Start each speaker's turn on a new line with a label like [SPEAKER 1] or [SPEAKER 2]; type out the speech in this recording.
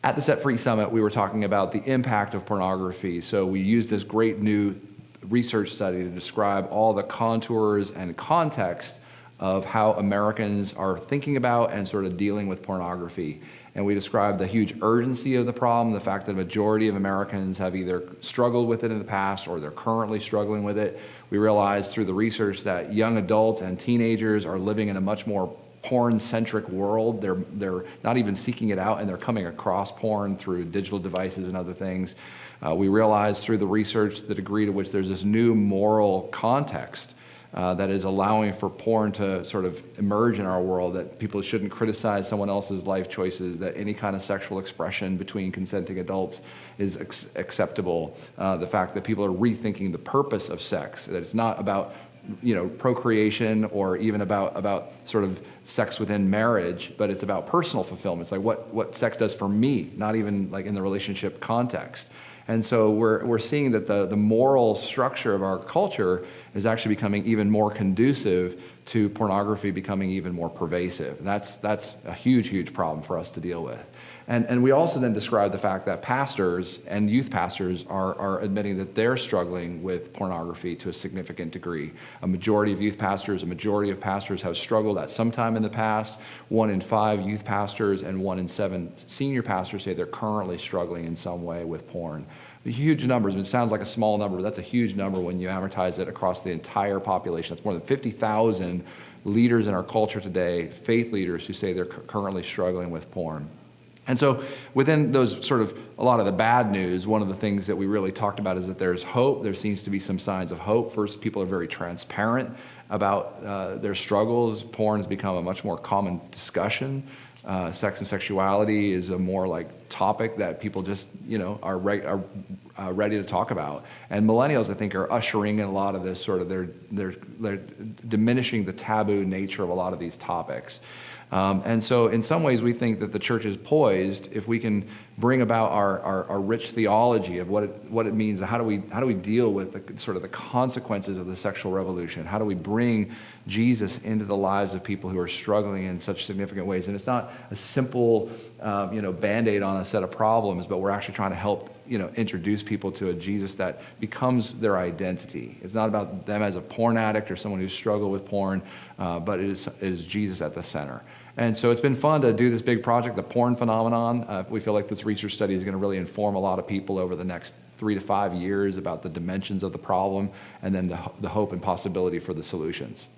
[SPEAKER 1] At the Set Free Summit, we were talking about the impact of pornography. So we used this great new research study to describe all the contours and context of how Americans are thinking about and sort of dealing with pornography. And we described the huge urgency of the problem, the fact that a majority of Americans have either struggled with it in the past or they're currently struggling with it. We realized through the research that young adults and teenagers are living in a much more porn-centric world. They're not even seeking it out, and they're coming across porn through digital devices and other things. We realized through the research the degree to which there's this new moral context that is allowing for porn to sort of emerge in our world, that people shouldn't criticize someone else's life choices, that any kind of sexual expression between consenting adults is acceptable, the fact that people are rethinking the purpose of sex, that it's not about procreation or even about sort of sex within marriage, but it's about personal fulfillment. It's like what sex does for me, not even like in the relationship context. And so we're seeing that the moral structure of our culture is actually becoming even more conducive to pornography becoming even more pervasive. And that's a huge, huge problem for us to deal with. And we also then describe the fact that pastors and youth pastors are admitting that they're struggling with pornography to a significant degree. A majority of youth pastors, a majority of pastors have struggled at some time in the past. 1 in 5 youth pastors and 1 in 7 senior pastors say they're currently struggling in some way with porn. Huge numbers. It sounds like a small number, but that's a huge number when you amortize it across the entire population. It's more than 50,000 leaders in our culture today, faith leaders, who say they're currently struggling with porn. And so within those sort of a lot of the bad news, one of the things that we really talked about is that there's hope. There seems to be some signs of hope. First, people are very transparent about their struggles. Porn has become a much more common discussion. Sex and sexuality is a more like topic that people just are ready to talk about. And millennials, I think, are ushering in a lot of this sort of they're diminishing the taboo nature of a lot of these topics. And so in some ways we think that the church is poised if we can bring about our rich theology of what it means. How do we deal with the sort of the consequences of the sexual revolution? How do we bring Jesus into the lives of people who are struggling in such significant ways? And it's not a simple Band-Aid on a set of problems, but we're actually trying to help introduce people to a Jesus that becomes their identity. It's not about them as a porn addict or someone who's struggled with porn, but it is Jesus at the center. And so it's been fun to do this big project, the porn phenomenon. We feel like this research study is going to really inform a lot of people over the next 3 to 5 years about the dimensions of the problem and then the hope and possibility for the solutions.